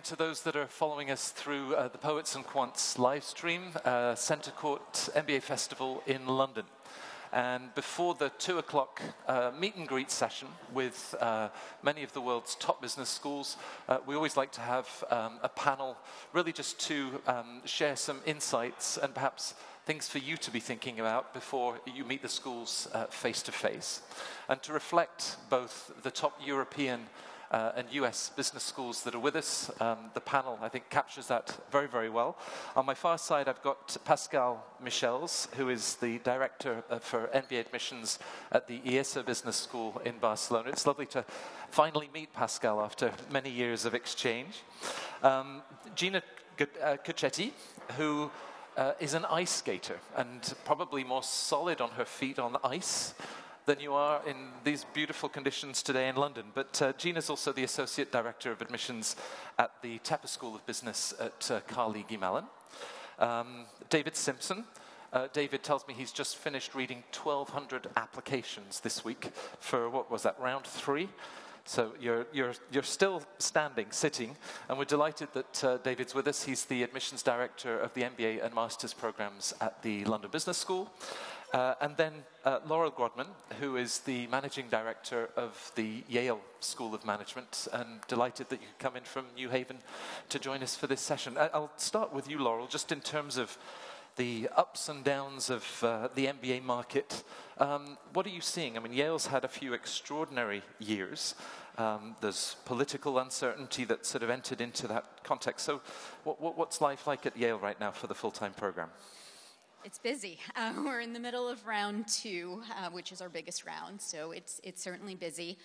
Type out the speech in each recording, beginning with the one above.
to those that are following us through the Poets and Quants live stream, CentreCourt MBA Festival in London. And before the 2 o'clock meet and greet session with many of the world's top business schools, we always like to have a panel really just to share some insights and perhaps things for you to be thinking about before you meet the schools face to face. And to reflect both the top European and US business schools that are with us. The panel, I think, captures that very, very well. On my far side, I've got Pascal Michels, who is the Director for MBA Admissions at the IESA Business School in Barcelona. It's lovely to finally meet Pascal after many years of exchange. Gina Cuccetti, who is an ice skater and probably more solid on her feet on the ice than you are in these beautiful conditions today in London. But Gina's also the Associate Director of Admissions at the Tepper School of Business at Carnegie Mellon. David Simpson. David tells me he's just finished reading 1,200 applications this week for, what was that, round 3? So you're still standing, sitting, and we're delighted that David's with us. He's the Admissions Director of the MBA and Master's programs at the London Business School. And then Laurel Grodman, who is the Managing Director of the Yale School of Management, and delighted that you could come in from New Haven to join us for this session. I'll start with you, Laurel, just in terms of the ups and downs of the MBA market. What are you seeing? I mean, Yale's had a few extraordinary years. There's political uncertainty that sort of entered into that context. So what's life like at Yale right now for the full-time program? It's busy. We're in the middle of round 2, which is our biggest round, so it's certainly busy.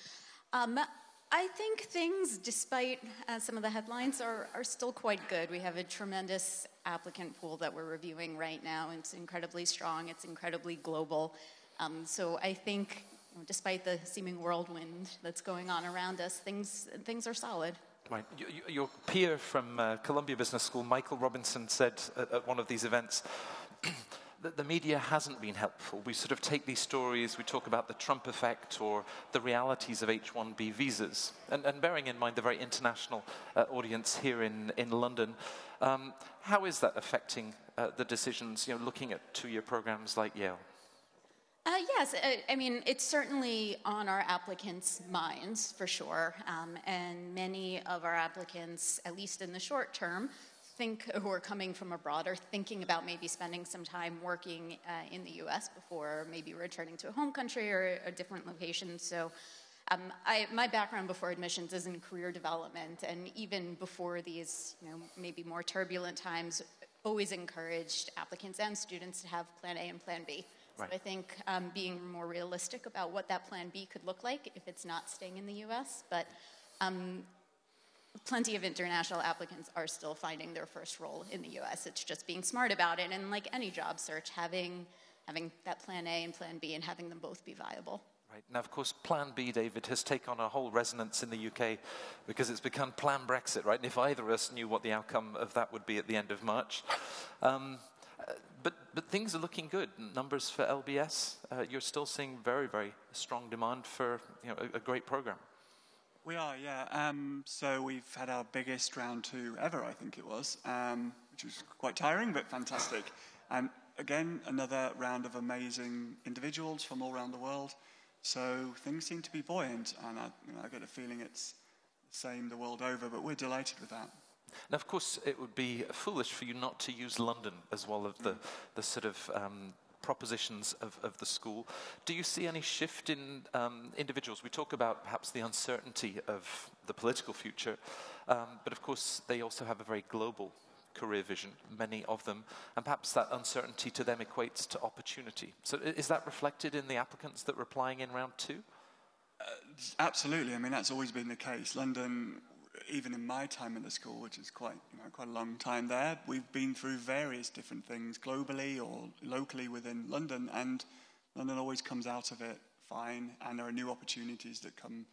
I think things, despite some of the headlines, are still quite good. We have a tremendous applicant pool that we're reviewing right now, and it's incredibly strong, it's incredibly global. So I think, despite the seeming whirlwind that's going on around us, things are solid. Right. Your peer from Columbia Business School, Michael Robinson, said at one of these events that the media hasn't been helpful. We sort of take these stories, we talk about the Trump effect or the realities of H-1B visas. And bearing in mind the very international audience here in London, how is that affecting the decisions, looking at two-year programs like Yale? Yes, I mean, it's certainly on our applicants' minds, for sure. And many of our applicants, at least in the short term, who are coming from abroad, are thinking about maybe spending some time working in the US before maybe returning to a home country or a different location. So my background before admissions is in career development, and even before these maybe more turbulent times, always encouraged applicants and students to have plan A and plan B. Right. So I think being more realistic about what that plan B could look like if it's not staying in the US, but plenty of international applicants are still finding their first role in the US. It's just being smart about it, and like any job search, having that plan A and plan B and having them both be viable. Right. Now, of course, Plan B, David, has taken on a whole resonance in the UK because it's become Plan Brexit, right? And if either of us knew what the outcome of that would be at the end of March. But things are looking good. Numbers for LBS, you're still seeing very, very strong demand for a great program. We are, yeah. So we've had our biggest round 2 ever, I think it was, which was quite tiring but fantastic. And again, another round of amazing individuals from all around the world. So things seem to be buoyant, and I get a feeling it's the same the world over, but we're delighted with that. Now, of course, it would be foolish for you not to use London as well as the sort of propositions of the school. Do you see any shift in individuals? We talk about perhaps the uncertainty of the political future, but of course they also have a very global career vision, many of them, and perhaps that uncertainty to them equates to opportunity. So is that reflected in the applicants that were applying in round 2? Absolutely. I mean, that's always been the case. London, even in my time in the school, which is quite a long time there, we've been through various different things globally or locally within London, and London always comes out of it fine, and there are new opportunities that come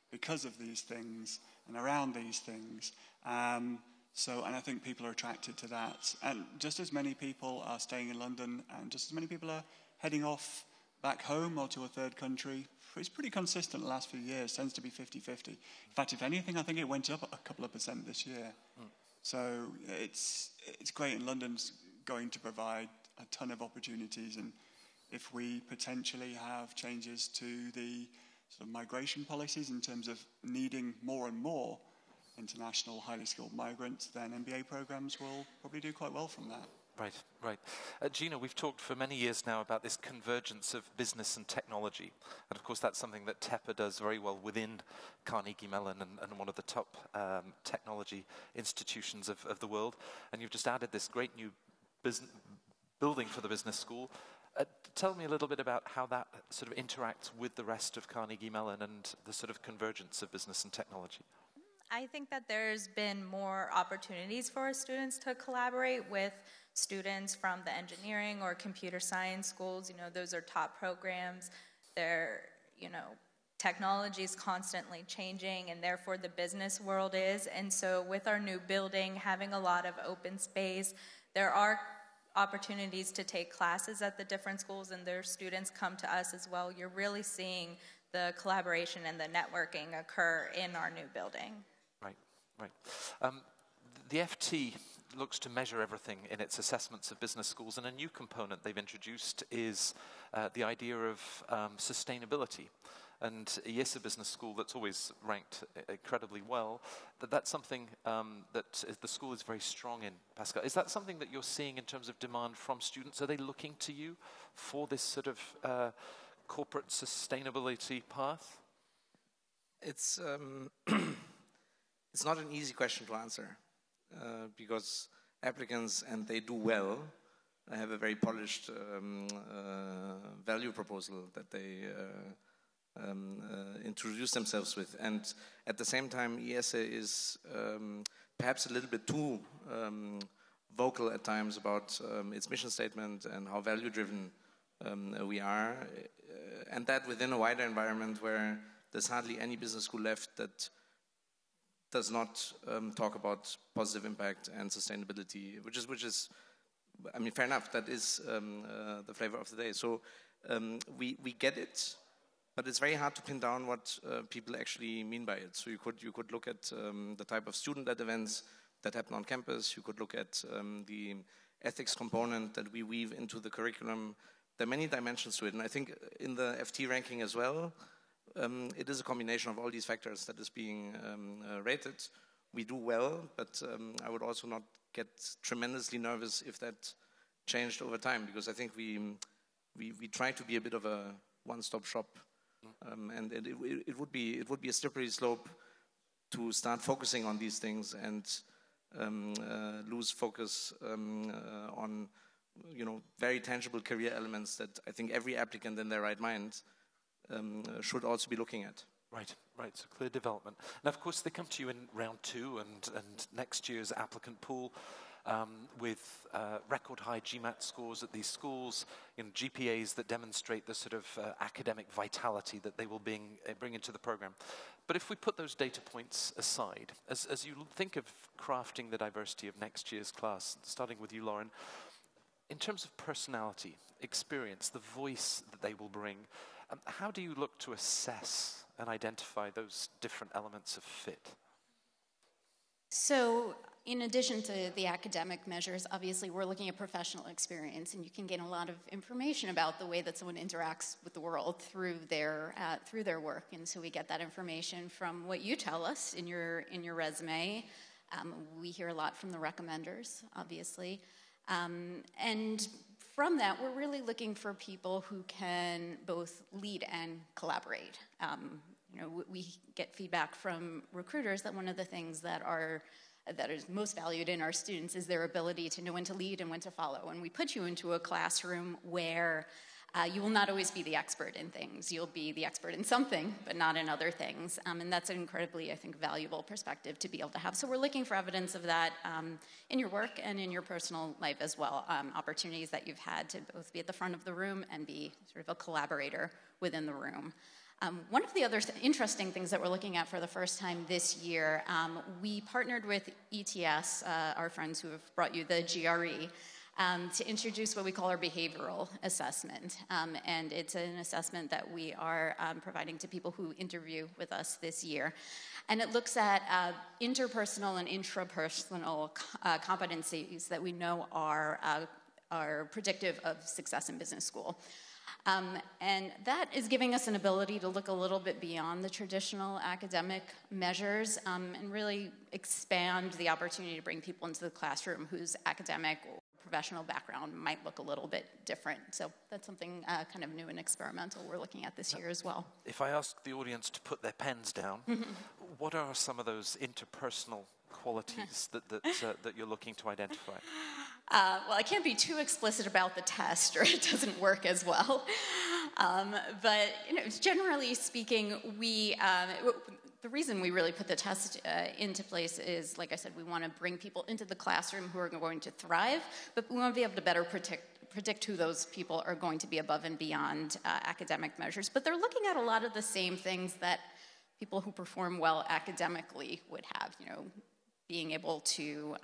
because of these things and around these things. And I think people are attracted to that. And just as many people are staying in London, and just as many people are heading off back home or to a third country it's pretty consistent the last few years, tends to be 50-50. In fact, if anything, I think it went up a couple of % this year. So it's great, and London's going to provide a ton of opportunities, and if we potentially have changes to the sort of migration policies in terms of needing more and more international highly skilled migrants, then MBA programs will probably do quite well from that. Right, right. Gina, we've talked for many years now about this convergence of business and technology. And of course, that's something that TEPA does very well within Carnegie Mellon and one of the top technology institutions of the world. And you've just added this great new building for the business school. Tell me a little bit about how that sort of interacts with the rest of Carnegie Mellon and the sort of convergence of business and technology. I think that there's been more opportunities for students to collaborate with students from the engineering or computer science schools. You know, those are top programs. They're, you know, technology is constantly changing, and therefore the business world is. And so with our new building, having a lot of open space, there are opportunities to take classes at the different schools, and their students come to us as well. You're really seeing the collaboration and the networking occur in our new building. Right, right. The FT looks to measure everything in its assessments of business schools, and a new component they've introduced is the idea of sustainability. And YESA Business School, that's always ranked incredibly well, that's something that the school is very strong in, Pascal. Is that something that you're seeing in terms of demand from students? Are they looking to you for this sort of corporate sustainability path? It's it's not an easy question to answer because applicants, and they do well, have a very polished value proposal that they introduce themselves with, and at the same time YESA is perhaps a little bit too vocal at times about its mission statement and how value driven we are, and that within a wider environment where there's hardly any business school left that does not talk about positive impact and sustainability, which is, I mean, fair enough, that is the flavor of the day. So we get it, but it's very hard to pin down what people actually mean by it. So you could look at the type of student-led events that happen on campus. You could look at the ethics component that we weave into the curriculum. There are many dimensions to it, and I think in the FT ranking as well, it is a combination of all these factors that is being rated. We do well, but I would also not get tremendously nervous if that changed over time, because I think we try to be a bit of a one-stop shop, and it would be a slippery slope to start focusing on these things and lose focus on, you know, very tangible career elements that I think every applicant in their right mind should also be looking at. Right, right, so clear development. Now, of course, they come to you in round 2 and next year's applicant pool with record high GMAT scores at these schools, you know, GPAs that demonstrate the sort of academic vitality that they will bring into the program. But if we put those data points aside, as you think of crafting the diversity of next year's class, starting with you, Lauren, in terms of personality, experience, the voice that they will bring, how do you look to assess and identify those different elements of fit? So, in addition to the academic measures, obviously we're looking at professional experience, and you can gain a lot of information about the way that someone interacts with the world through their work. And so we get that information from what you tell us in your resume. We hear a lot from the recommenders, obviously, and from that, we're really looking for people who can both lead and collaborate. You know, we get feedback from recruiters that one of the things that is most valued in our students is their ability to know when to lead and when to follow. And we put you into a classroom where you will not always be the expert in things. You'll be the expert in something, but not in other things. And that's an incredibly, I think, valuable perspective to be able to have. So we're looking for evidence of that in your work and in your personal life as well. Opportunities that you've had to both be at the front of the room and be sort of a collaborator within the room. One of the other interesting things that we're looking at for the first time this year, we partnered with ETS, our friends who have brought you the GRE, to introduce what we call our behavioral assessment. And it's an assessment that we are providing to people who interview with us this year. And it looks at interpersonal and intrapersonal competencies that we know are predictive of success in business school. And that is giving us an ability to look a little bit beyond the traditional academic measures and really expand the opportunity to bring people into the classroom whose academic or professional background might look a little bit different. So that's something kind of new and experimental we're looking at this year as well. If I ask the audience to put their pens down, what are some of those interpersonal qualities that you're looking to identify? Well, I can't be too explicit about the test, or it doesn't work as well. But generally speaking, the reason we really put the test into place is, like I said, we want to bring people into the classroom who are going to thrive, but we want to be able to better predict who those people are going to be above and beyond academic measures. But they're looking at a lot of the same things that people who perform well academically would have, being able to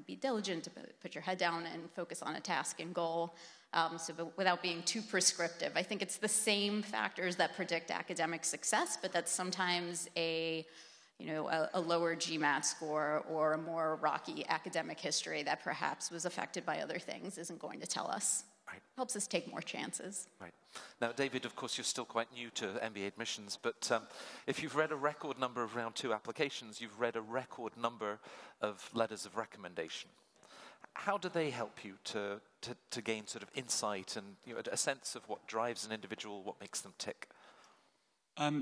be diligent, to put your head down and focus on a task and goal, but without being too prescriptive. I think it's the same factors that predict academic success, but that's sometimes a lower GMAT score or a more rocky academic history that perhaps was affected by other things isn't going to tell us. Right. Helps us take more chances. Right. Now, David, of course, you're still quite new to MBA admissions, but if you've read a record number of round 2 applications, you've read a record number of letters of recommendation. How do they help you to gain sort of insight and a sense of what drives an individual, what makes them tick?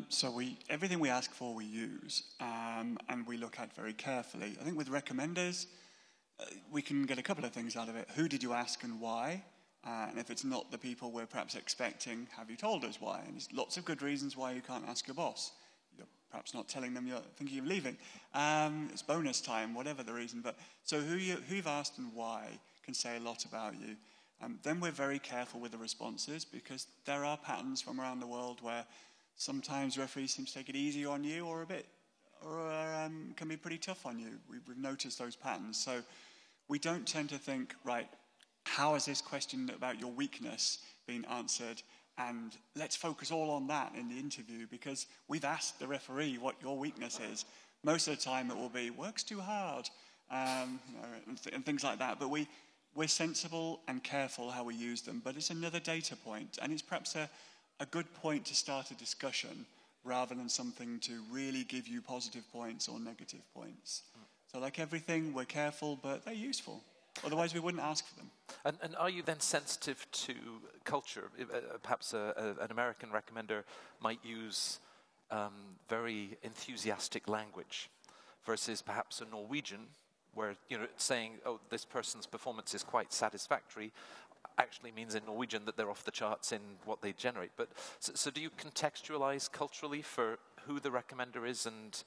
So everything we ask for, we use, and we look at very carefully. I think with recommenders, we can get a couple of things out of it. Who did you ask and why? And if it's not the people we're perhaps expecting, have you told us why? And there's lots of good reasons why you can't ask your boss. You're perhaps not telling them you're thinking of leaving. It's bonus time, whatever the reason. But so who you've asked and why can say a lot about you. Then we're very careful with the responses, because there are patterns from around the world where sometimes referees seem to take it easy on you or can be pretty tough on you. We've noticed those patterns. So we don't tend to think, right, how has this question about your weakness been answered? And let's focus all on that in the interview, because we've asked the referee what your weakness is. Most of the time it will be, works too hard, and things like that. But we're sensible and careful how we use them. But it's another data point, and it's perhaps a good point to start a discussion rather than something to really give you positive points or negative points. So like everything, we're careful, but they're useful. Otherwise, we wouldn't ask for them. And are you then sensitive to culture? Perhaps an American recommender might use very enthusiastic language versus perhaps a Norwegian where saying, oh, this person's performance is quite satisfactory actually means in Norwegian that they're off the charts in what they generate. But so do you contextualize culturally for who the recommender is, and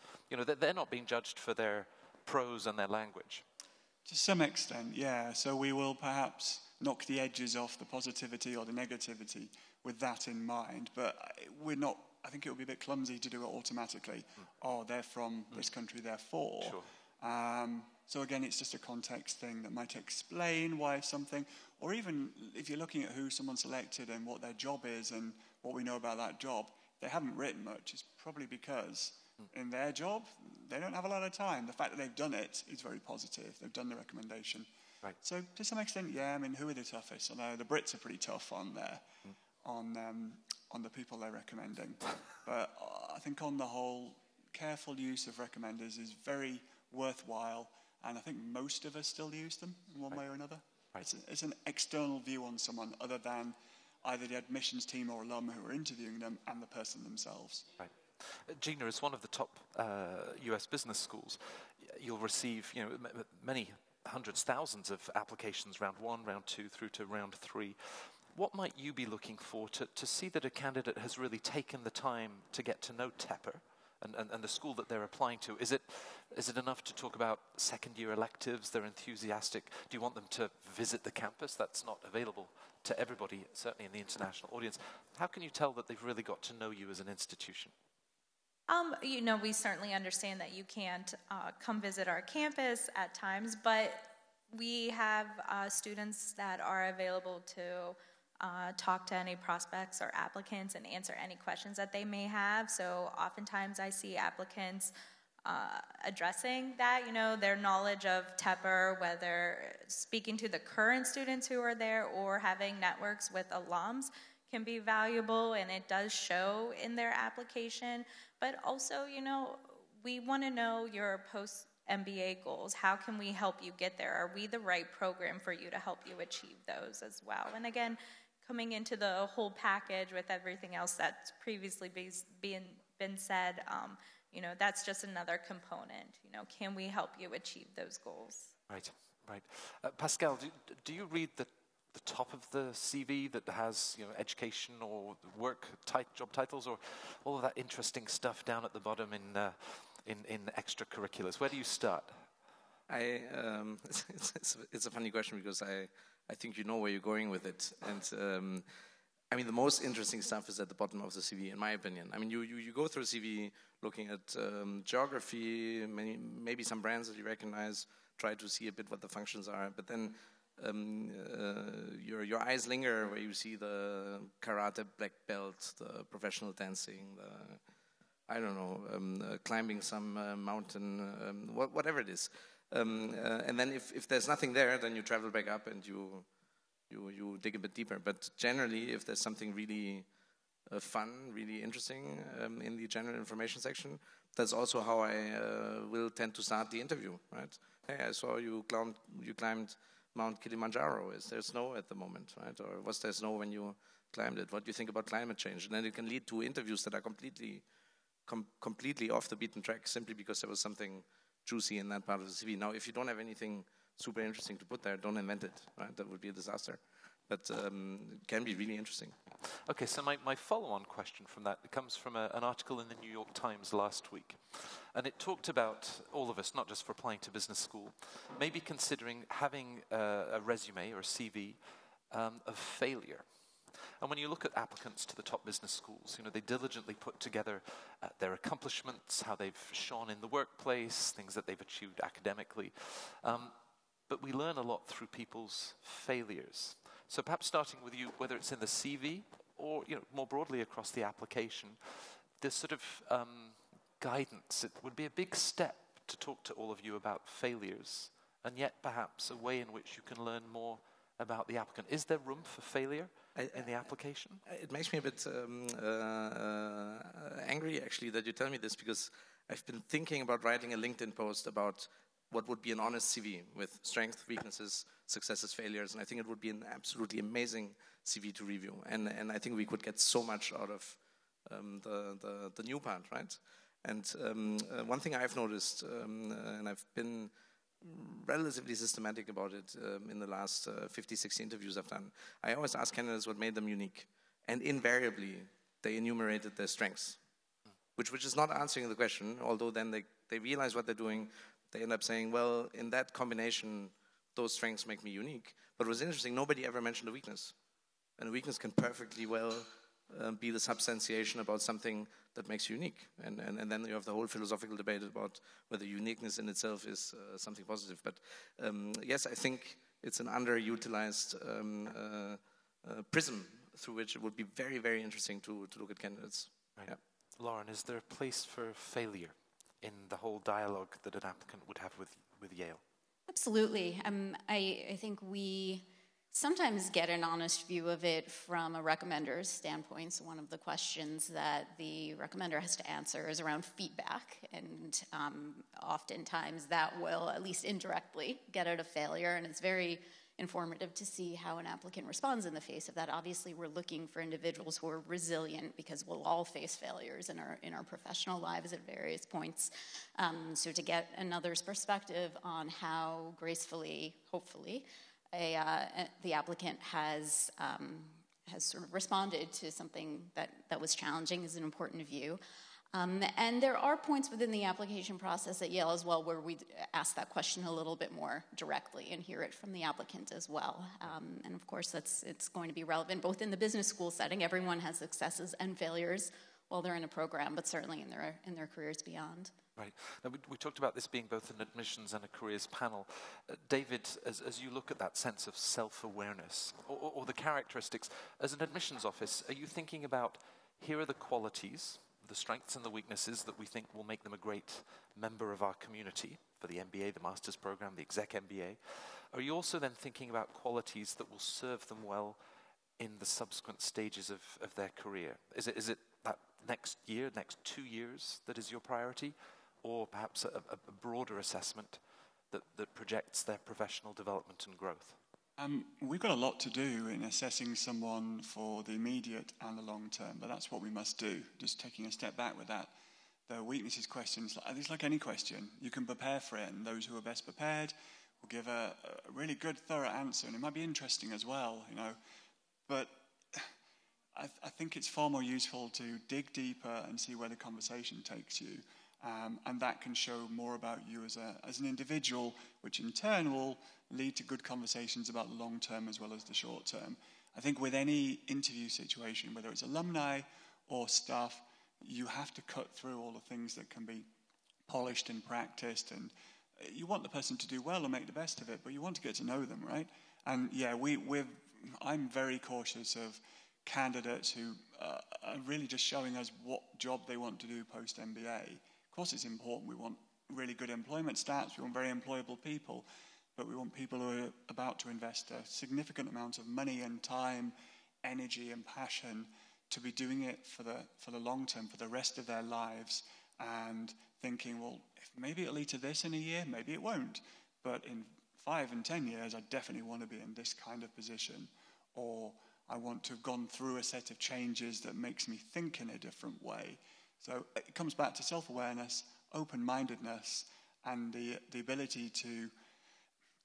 they're not being judged for their prose and their language? To some extent, yeah. So we will perhaps knock the edges off the positivity or the negativity with that in mind. But we're not, I think it would be a bit clumsy to do it automatically. Oh, they're from this country, therefore. Sure. So again, it's just a context thing that might explain why something, or even if you're looking at who someone selected and what their job is and what we know about that job, they haven't written much. It's probably because in their job, they don't have a lot of time. The fact that they've done it is very positive. They've done the recommendation. Right. So to some extent, yeah, I mean, who are the toughest? I know the Brits are pretty tough on there, on the people they're recommending. But I think on the whole, careful use of recommenders is very worthwhile, and I think most of us still use them in one way or another. Right. It's an external view on someone other than either the admissions team or alum who are interviewing them and the person themselves. Right. Gina, as one of the top US business schools, you'll receive many hundreds, thousands of applications, round 1, round 2, through to round 3. What might you be looking for to see that a candidate has really taken the time to get to know Tepper and the school that they're applying to? Is it enough to talk about second-year electives, they're enthusiastic? Do you want them to visit the campus? That's not available to everybody, certainly in the international audience. How can you tell that they've really got to know you as an institution? We certainly understand that you can't come visit our campus at times, but we have students that are available to talk to any prospects or applicants and answer any questions that they may have. So oftentimes I see applicants addressing that, their knowledge of Tepper, whether speaking to the current students who are there or having networks with alums can be valuable, and it does show in their application. But also, we want to know your post-MBA goals. How can we help you get there? Are we the right program for you to help you achieve those as well? And again, coming into the whole package with everything else that's previously been said, that's just another component. Can we help you achieve those goals? Right. Pascal, do you read the top of the CV that has education or work job titles, or all of that interesting stuff down at the bottom in extracurriculars? Where do you start? It's a funny question, because I think you know where you're going with it. And the most interesting stuff is at the bottom of the CV, in my opinion. You go through a CV looking at geography, maybe some brands that you recognize, try to see a bit what the functions are, but then your eyes linger where you see the karate black belt, the professional dancing, climbing some mountain, whatever it is. And then if there's nothing there, then you travel back up and you dig a bit deeper. But generally, if there's something really fun, really interesting in the general information section, that's also how I will tend to start the interview, right? Hey, I saw you climbed Mount Kilimanjaro. Is there snow at the moment, right? Or was there snow when you climbed it? What do you think about climate change? And then it can lead to interviews that are completely off the beaten track, simply because there was something juicy in that part of the CV. Now, if you don't have anything super interesting to put there, don't invent it, right? That would be a disaster. But it can be really interesting. Okay, so my follow-on question from that comes from an article in the New York Times last week. And it talked about all of us, not just for applying to business school, maybe considering having a resume or a CV of failure. And when you look at applicants to the top business schools, they diligently put together their accomplishments, how they've shone in the workplace, things that they've achieved academically. But we learn a lot through people's failures. So perhaps starting with you, whether it's in the CV or more broadly across the application, this sort of guidance, it would be a big step to talk to all of you about failures, and yet perhaps a way in which you can learn more about the applicant. Is there room for failure in the application? It makes me a bit angry, actually, that you tell me this, because I've been thinking about writing a LinkedIn post about what would be an honest CV with strengths, weaknesses, successes, failures, and I think it would be an absolutely amazing CV to review. And I think we could get so much out of the new part, right? And one thing I've noticed, and I've been relatively systematic about it in the last 50, 60 interviews I've done, I always ask candidates what made them unique. And invariably, they enumerated their strengths, which is not answering the question, although then they realize what they're doing. They end up saying, well, in that combination, those strengths make me unique. But what's interesting, nobody ever mentioned a weakness. And a weakness can perfectly well be the substantiation about something that makes you unique. And then you have the whole philosophical debate about whether uniqueness in itself is something positive. But yes, I think it's an underutilized prism through which it would be very, very interesting to look at candidates. Right. Yeah. Lauren, is there a place for failure in the whole dialogue that an applicant would have with Yale? Absolutely. I think we sometimes get an honest view of it from a recommender's standpoint. So one of the questions that the recommender has to answer is around feedback, and oftentimes that will, at least indirectly, get at a failure, and it's very informative to see how an applicant responds in the face of that. Obviously, we're looking for individuals who are resilient, because we'll all face failures in our professional lives at various points. So to get another's perspective on how gracefully, hopefully, the applicant has sort of responded to something that was challenging is an important view. And there are points within the application process at Yale as well where we ask that question a little bit more directly and hear it from the applicant as well. And of course, it's going to be relevant both in the business school setting. Everyone has successes and failures while they're in a program, but certainly in their careers beyond. Right. Now, we talked about this being both an admissions and a careers panel. David, as you look at that sense of self-awareness or the characteristics, as an admissions office, are you thinking about here are the qualities, the strengths and the weaknesses that we think will make them a great member of our community for the MBA, the master's program, the exec MBA? Are you also then thinking about qualities that will serve them well in the subsequent stages of their career? Is it that next year, next 2 years that is your priority? Or perhaps a broader assessment that projects their professional development and growth? We've got a lot to do in assessing someone for the immediate and the long term, but that's what we must do. Just taking a step back with that, the weaknesses questions, it's like any question. You can prepare for it, and those who are best prepared will give a really good, thorough answer, and it might be interesting as well, But I think it's far more useful to dig deeper and see where the conversation takes you. And that can show more about you as an individual, which in turn will lead to good conversations about the long term as well as the short term. I think with any interview situation, whether it's alumni or staff, you have to cut through all the things that can be polished and practiced. And you want the person to do well and make the best of it, but you want to get to know them, right? And yeah, I'm very cautious of candidates who are really just showing us what job they want to do post-MBA. Of course, it's important. We want really good employment stats. We want very employable people. But we want people who are about to invest a significant amount of money and time, energy and passion to be doing it for the long term, for the rest of their lives, and thinking, well, maybe it'll lead to this in a year, maybe it won't. But in 5 and 10 years, I definitely want to be in this kind of position. Or I want to have gone through a set of changes that makes me think in a different way. So it comes back to self-awareness, open-mindedness, and the ability to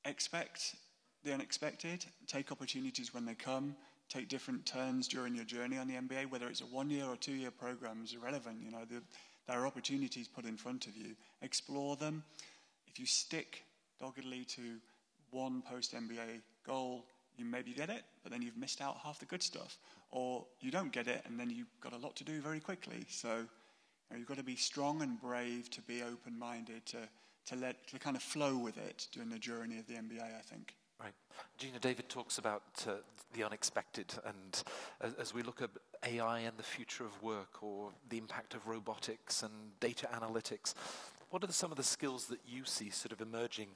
expect the unexpected, take opportunities when they come, take different turns during your journey on the MBA, whether it's a 1-year or 2-year program is irrelevant. There are opportunities put in front of you. Explore them. If you stick doggedly to one post-MBA goal, you maybe get it, but then you've missed out half the good stuff. Or you don't get it, and then you've got a lot to do very quickly. So you've got to be strong and brave to be open-minded, to kind of flow with it during the journey of the MBA, I think. Right. Gina, David talks about the unexpected, and as we look at AI and the future of work, or the impact of robotics and data analytics, what are some of the skills that you see sort of emerging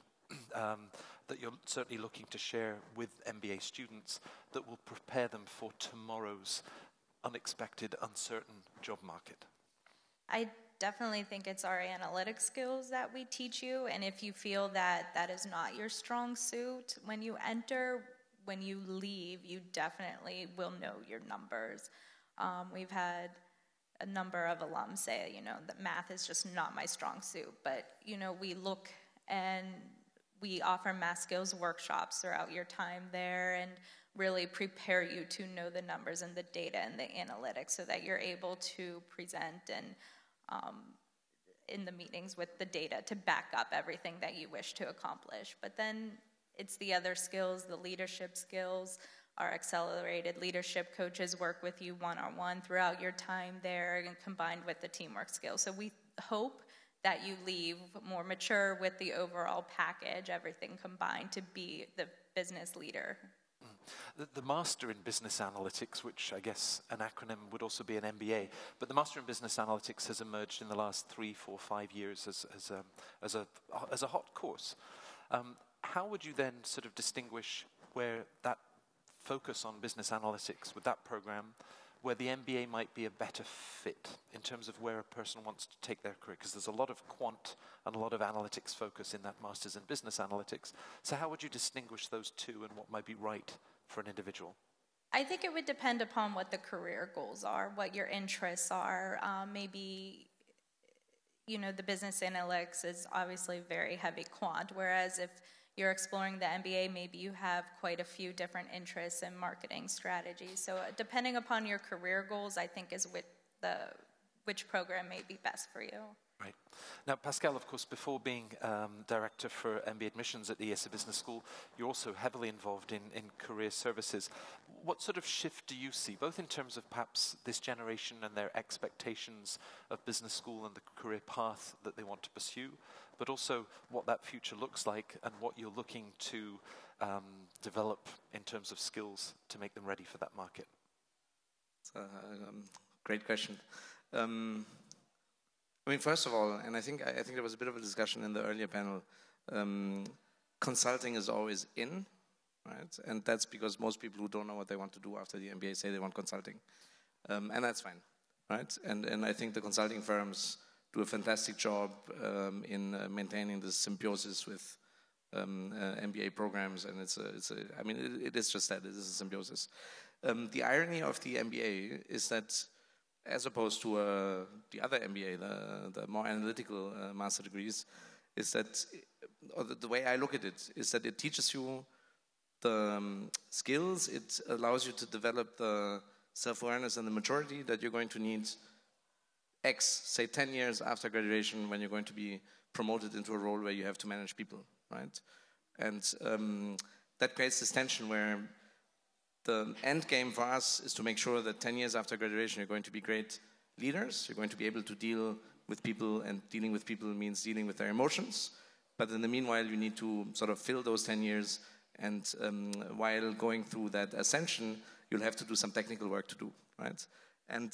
that you're certainly looking to share with MBA students that will prepare them for tomorrow's unexpected, uncertain job market? I definitely think it's our analytic skills that we teach you, and if you feel that that is not your strong suit, when you enter, when you leave, you definitely will know your numbers. We've had a number of alums say, that math is just not my strong suit, but, we look and we offer math skills workshops throughout your time there and really prepare you to know the numbers and the data and the analytics so that you're able to present and in the meetings with the data to back up everything that you wish to accomplish. But then it's the other skills, the leadership skills. Our accelerated leadership coaches work with you one-on-one throughout your time there and combined with the teamwork skills. So we hope that you leave more mature with the overall package, everything combined to be the business leader. The Master in Business Analytics, which I guess an acronym would also be an MBA, but the Master in Business Analytics has emerged in the last 3, 4, 5 years as a hot course. How would you then sort of distinguish where that focus on business analytics with that program, where the MBA might be a better fit in terms of where a person wants to take their career? Because there's a lot of quant and a lot of analytics focus in that Master's in Business Analytics. So how would you distinguish those two and what might be right for an individual? I think it would depend upon what the career goals are, what your interests are. Maybe, the business analytics is obviously very heavy quant, whereas if you're exploring the MBA, maybe you have quite a few different interests in marketing strategies. So depending upon your career goals, I think is which program may be best for you. Right. Now, Pascal, of course, before being director for MBA admissions at the ESA Business School, you're also heavily involved in career services. what sort of shift do you see, both in terms of perhaps this generation and their expectations of business school and the career path that they want to pursue, but also what that future looks like and what you're looking to develop in terms of skills to make them ready for that market? It's a great question. I mean, first of all, and I think there was a bit of a discussion in the earlier panel, consulting is always in, right? And that's because most people who don't know what they want to do after the MBA say they want consulting. And that's fine, right? And I think the consulting firms do a fantastic job in maintaining this symbiosis with MBA programs, and I mean, it is just that, it is a symbiosis. The irony of the MBA is that, as opposed to the other MBA, the more analytical master degrees, is that, or the way I look at it, is that it teaches you the skills, it allows you to develop the self-awareness and the maturity that you're going to need say 10 years after graduation, when you're going to be promoted into a role where you have to manage people, right? And that creates this tension where the end game for us is to make sure that 10 years after graduation, you're going to be great leaders, you're going to be able to deal with people, and dealing with people means dealing with their emotions. But in the meanwhile, you need to sort of fill those 10 years, and while going through that ascension, you'll have to do some technical work to do, right? And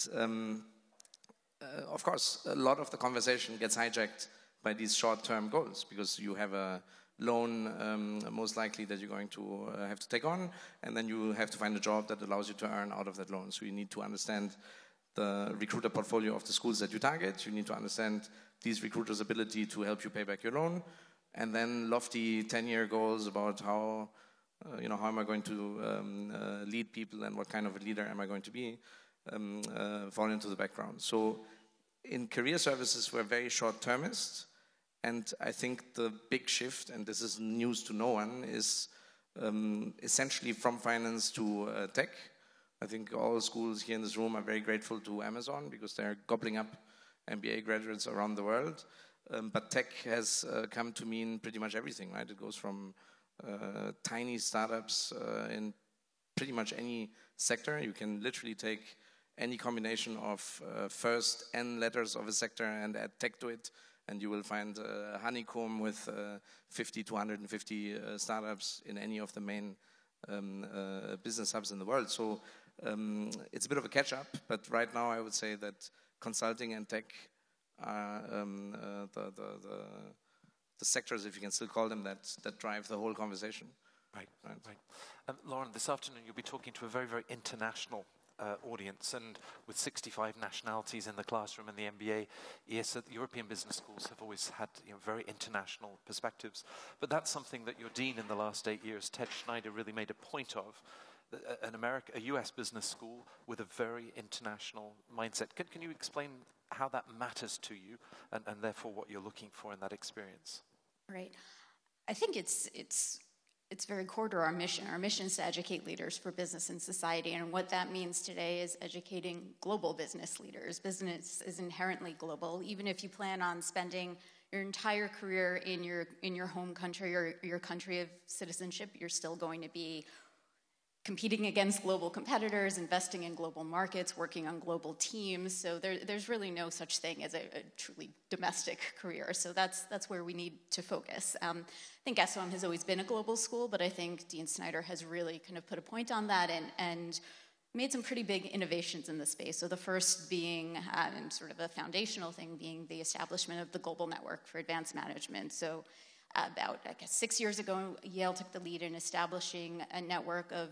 of course, a lot of the conversation gets hijacked by these short-term goals, because you have a loan, most likely, that you're going to have to take on, and then you have to find a job that allows you to earn out of that loan. So you need to understand the recruiter portfolio of the schools that you target. You need to understand these recruiters' ability to help you pay back your loan, and then lofty 10-year goals about how am I going to lead people, and what kind of a leader am I going to be, fall into the background. So in career services, we're very short-termist. And I think the big shift, and this is news to no one, is essentially from finance to tech. I think all schools here in this room are very grateful to Amazon, because they're gobbling up MBA graduates around the world. But tech has come to mean pretty much everything, right? It goes from tiny startups in pretty much any sector. You can literally take any combination of first N letters of a sector and add tech to it, and you will find a honeycomb with 50 to 150 startups in any of the main business hubs in the world. So it's a bit of a catch-up, but right now I would say that consulting and tech are the sectors, if you can still call them that drive the whole conversation. Right. Lauren, this afternoon you'll be talking to a very, very international audience, and with 65 nationalities in the classroom in the MBA, yes, European business schools have always had very international perspectives. But that's something that your dean in the last 8 years, Ted Schneider, really made a point of. A US business school with a very international mindset. Can you explain how that matters to you, and therefore what you're looking for in that experience? Right. I think it's very core to our mission. Our mission is to educate leaders for business and society, and what that means today is educating global business leaders. Business is inherently global. Even if you plan on spending your entire career in your home country or your country of citizenship, you're still going to be competing against global competitors, investing in global markets, working on global teams. So there's really no such thing as a truly domestic career. So that's where we need to focus. I think SOM has always been a global school, but I think Dean Snyder has really kind of put a point on that and made some pretty big innovations in the space. So the first being, sort of a foundational thing, being the establishment of the Global Network for Advanced Management. So about, 6 years ago, Yale took the lead in establishing a network of,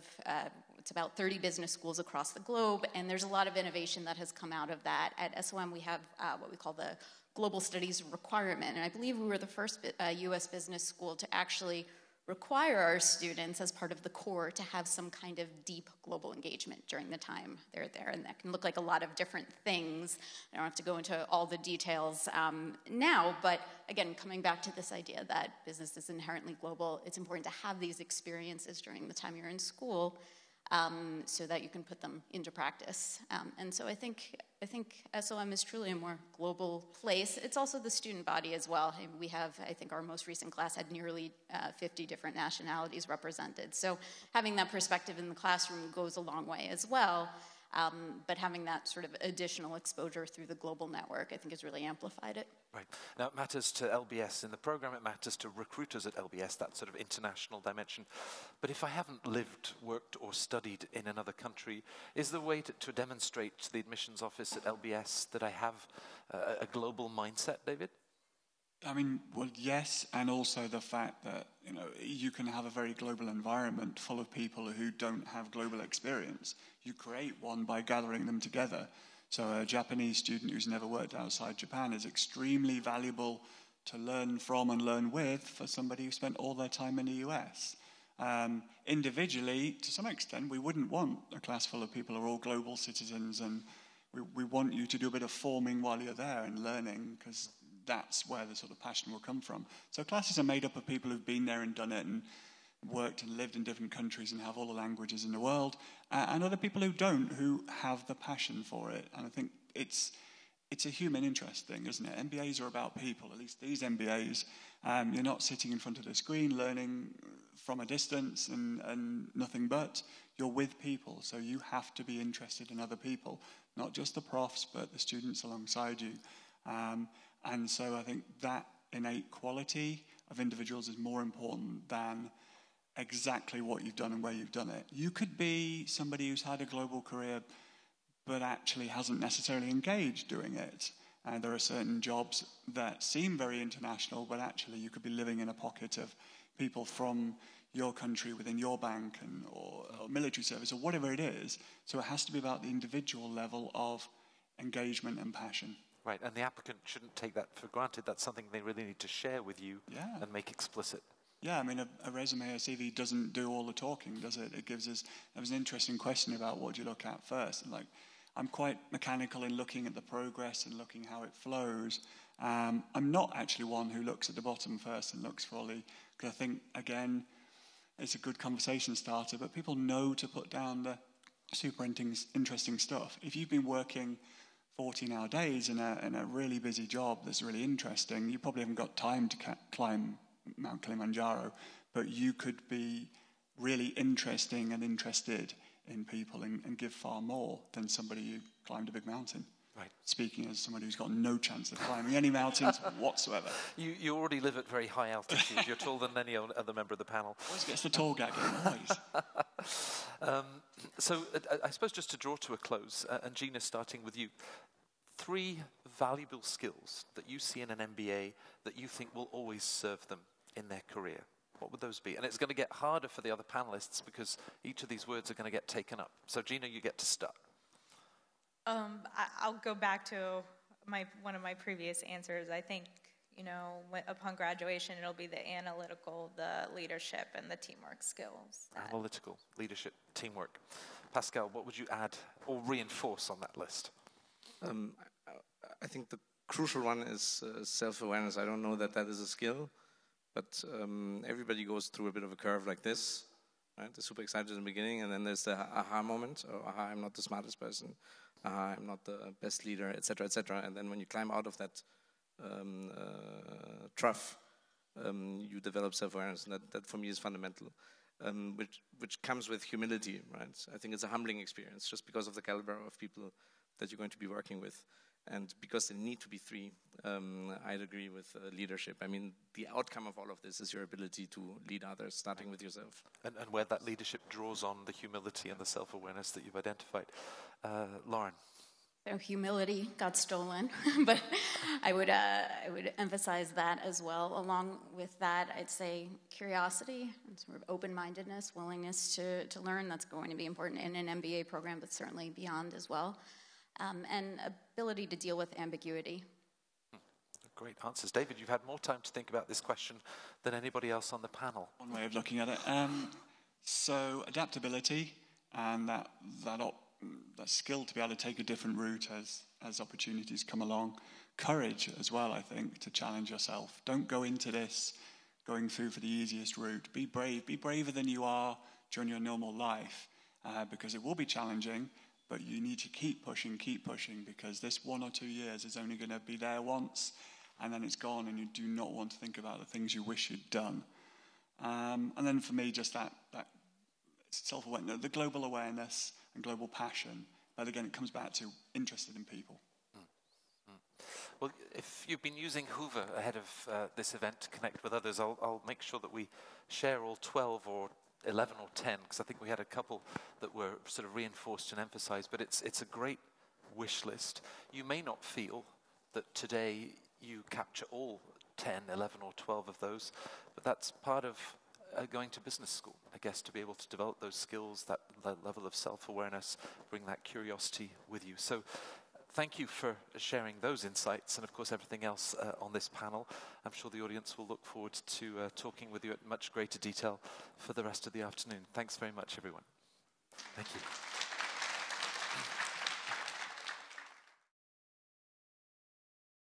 it's about 30 business schools across the globe, and there's a lot of innovation that has come out of that. At SOM, we have what we call the Global Studies Requirement, and I believe we were the first U.S. business school to actually require our students, as part of the core, to have some kind of deep global engagement during the time they're there. And that can look like a lot of different things. I don't have to go into all the details now, but again, coming back to this idea that business is inherently global, it's important to have these experiences during the time you're in school. so that you can put them into practice. And so I think SOM is truly a more global place. It's also the student body as well. We have, I think our most recent class had nearly 50 different nationalities represented. So having that perspective in the classroom goes a long way as well. But having that sort of additional exposure through the global network, I think, has really amplified it. Right. Now, it matters to LBS in the program, it matters to recruiters at LBS, that sort of international dimension. But if I haven't lived, worked, or studied in another country, is there a way to demonstrate to the admissions office at LBS that I have a global mindset, David? I mean, well, yes, and also the fact that, you know, you can have a very global environment full of people who don't have global experience. You create one by gathering them together. So a Japanese student who's never worked outside Japan is extremely valuable to learn from and learn with for somebody who spent all their time in the US. Individually, to some extent, we wouldn't want a class full of people who are all global citizens, and we want you to do a bit of forming while you're there and learning, because that's where the sort of passion will come from. So classes are made up of people who've been there and done it and worked and lived in different countries and have all the languages in the world, and other people who don't, who have the passion for it. And I think it's a human interest thing, isn't it? MBAs are about people, at least these MBAs. You're not sitting in front of the screen learning from a distance and nothing but. You're with people, so you have to be interested in other people, not just the profs, but the students alongside you. And so I think that innate quality of individuals is more important than exactly what you've done and where you've done it. You could be somebody who's had a global career but actually hasn't necessarily engaged doing it. And there are certain jobs that seem very international, but actually you could be living in a pocket of people from your country within your bank or military service or whatever it is. So it has to be about the individual level of engagement and passion. Right, and the applicant shouldn't take that for granted. That's something they really need to share with you and make explicit. Yeah, I mean, a resume, a CV doesn't do all the talking, does it? It gives us, there was an interesting question about what do you look at first. Like, I'm quite mechanical in looking at the progress and looking how it flows. I'm not actually one who looks at the bottom first and looks for all the, because I think, again, it's a good conversation starter, but people know to put down the super interesting stuff. If you've been working 14-hour days in a really busy job that's really interesting, you probably haven't got time to climb Mount Kilimanjaro, but you could be really interesting and interested in people and give far more than somebody who climbed a big mountain. Right. Speaking as somebody who's got no chance of climbing any mountains whatsoever. You already live at very high altitude. You're taller than any other member of the panel. Always gets the tall guy getting noise. So I suppose just to draw to a close, and Gina, starting with you, 3 valuable skills that you see in an MBA that you think will always serve them in their career. What would those be? And it's going to get harder for the other panelists because each of these words are going to get taken up. So Gina, you get to start. I'll go back to one of my previous answers. I think, you know, upon graduation, it'll be the analytical, the leadership, and the teamwork skills. Analytical, leadership, teamwork. Pascal, what would you add or reinforce on that list? I think the crucial one is self-awareness. I don't know that is a skill, but everybody goes through a bit of a curve like this, right? They're super excited in the beginning, and then there's the aha moment, or aha, I'm not the smartest person, aha, I'm not the best leader, etc., etc. And then when you climb out of that trough, you develop self-awareness, and that for me is fundamental, which comes with humility, right? I think it's a humbling experience, just because of the caliber of people that you're going to be working with. And because there need to be 3, I'd agree with leadership. I mean, the outcome of all of this is your ability to lead others, starting with yourself. And where that leadership draws on the humility and the self-awareness that you've identified. Lauren? So humility got stolen, but I would emphasize that as well. Along with that, I'd say curiosity and sort of open-mindedness, willingness to learn. That's going to be important in an MBA program, but certainly beyond as well. And ability to deal with ambiguity. Great answers. David, you've had more time to think about this question than anybody else on the panel. One way of looking at it. So adaptability and that skill to be able to take a different route as opportunities come along. Courage as well, I think, to challenge yourself. Don't go into this going through for the easiest route. Be brave. Be braver than you are during your normal life. because it will be challenging, but you need to keep pushing, because this 1 or 2 years is only going to be there once, and then it's gone, and you do not want to think about the things you wish you'd done. And then for me, just that self-awareness, the global awareness and global passion. But again, it comes back to interested in people. Well, if you've been using Hoover ahead of this event to connect with others, I'll make sure that we share all 12 or 11 or 10, because I think we had a couple that were sort of reinforced and emphasized, but it's a great wish list. You may not feel that today you capture all 10, 11 or 12 of those, but that's part of going to business school, I guess, to be able to develop those skills, that level of self-awareness, bring that curiosity with you. So thank you for sharing those insights and, of course, everything else on this panel. I'm sure the audience will look forward to talking with you at much greater detail for the rest of the afternoon. Thanks very much, everyone. Thank you.